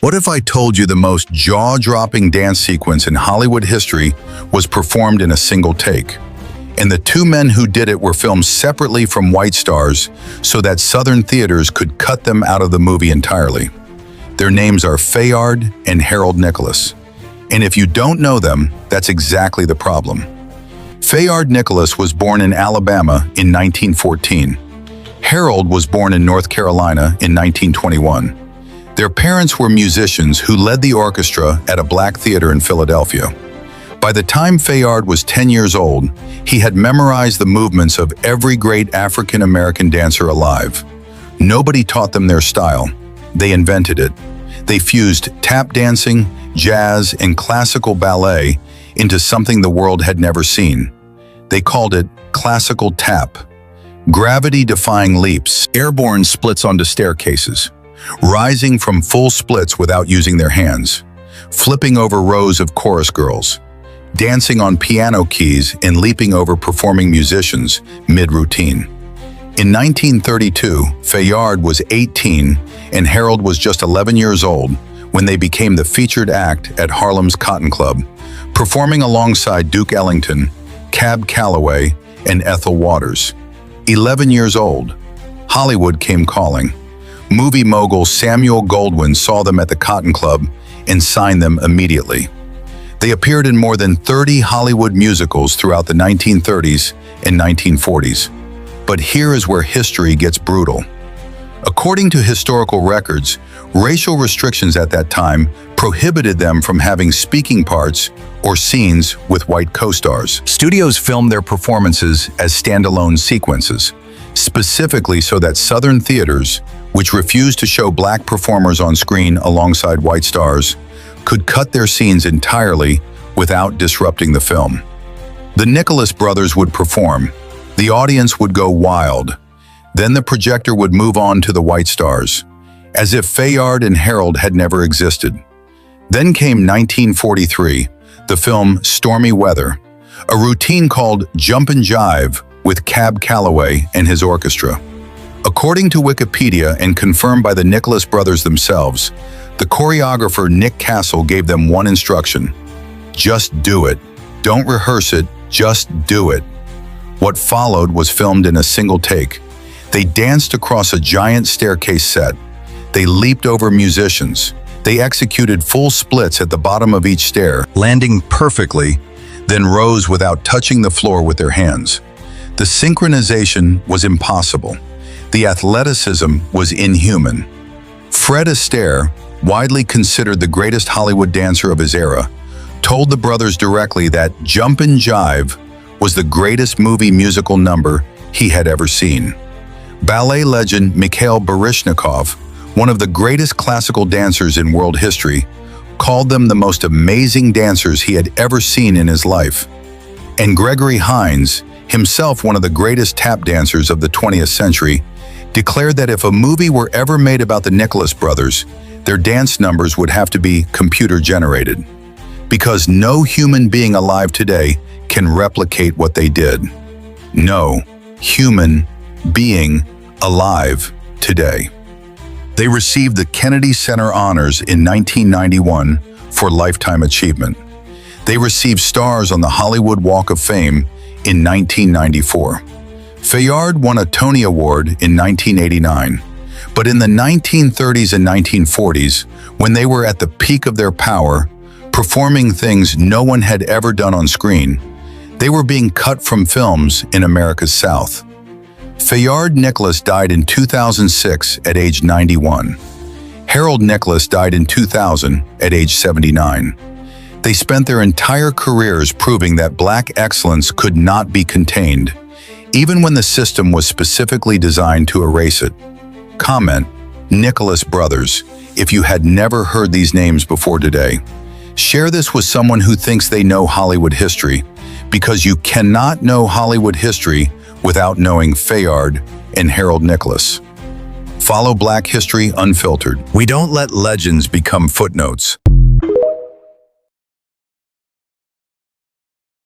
What if I told you the most jaw-dropping dance sequence in Hollywood history was performed in a single take? And the two men who did it were filmed separately from White Stars so that Southern theaters could cut them out of the movie entirely. Their names are Fayard and Harold Nicholas. And if you don't know them, that's exactly the problem. Fayard Nicholas was born in Alabama in 1914. Harold was born in North Carolina in 1921. Their parents were musicians who led the orchestra at a black theater in Philadelphia. By the time Fayard was 10 years old, he had memorized the movements of every great African-American dancer alive. Nobody taught them their style. They invented it. They fused tap dancing, jazz, and classical ballet into something the world had never seen. They called it classical tap. Gravity-defying leaps, airborne splits onto staircases, rising from full splits without using their hands, flipping over rows of chorus girls, dancing on piano keys and leaping over performing musicians mid-routine. In 1932, Fayard was 18 and Harold was just 11 years old when they became the featured act at Harlem's Cotton Club, performing alongside Duke Ellington, Cab Calloway, and Ethel Waters. 11 years old, Hollywood came calling. Movie mogul Samuel Goldwyn saw them at the Cotton Club and signed them immediately. They appeared in more than 30 Hollywood musicals throughout the 1930s and 1940s. But here is where history gets brutal. According to historical records, racial restrictions at that time prohibited them from having speaking parts or scenes with white co-stars. Studios filmed their performances as standalone sequences, specifically so that Southern theaters, which refused to show black performers on screen alongside white stars, could cut their scenes entirely without disrupting the film. The Nicholas brothers would perform. The audience would go wild. Then the projector would move on to the white stars, as if Fayard and Harold had never existed. Then came 1943, the film Stormy Weather, a routine called Jumpin' Jive with Cab Calloway and his orchestra. According to Wikipedia and confirmed by the Nicholas brothers themselves, the choreographer Nick Castle gave them one instruction: just do it. Don't rehearse it, just do it. What followed was filmed in a single take. They danced across a giant staircase set. They leaped over musicians. They executed full splits at the bottom of each stair, landing perfectly, then rose without touching the floor with their hands. The synchronization was impossible. The athleticism was inhuman. Fred Astaire, widely considered the greatest Hollywood dancer of his era, told the brothers directly that Jumpin' Jive was the greatest movie musical number he had ever seen. Ballet legend Mikhail Baryshnikov, one of the greatest classical dancers in world history, called them the most amazing dancers he had ever seen in his life. And Gregory Hines, himself one of the greatest tap dancers of the 20th century, declared that if a movie were ever made about the Nicholas brothers, their dance numbers would have to be computer-generated, because no human being alive today can replicate what they did. No human being alive today. They received the Kennedy Center Honors in 1991 for Lifetime Achievement. They received stars on the Hollywood Walk of Fame in 1994. Fayard won a Tony Award in 1989. But in the 1930s and 1940s, when they were at the peak of their power, performing things no one had ever done on screen, they were being cut from films in America's South. Fayard Nicholas died in 2006 at age 91. Harold Nicholas died in 2000 at age 79. They spent their entire careers proving that black excellence could not be contained, even when the system was specifically designed to erase it. Comment, Nicholas Brothers, if you had never heard these names before today. Share this with someone who thinks they know Hollywood history, because you cannot know Hollywood history without knowing Fayard and Harold Nicholas. Follow Black History Unfiltered. We don't let legends become footnotes.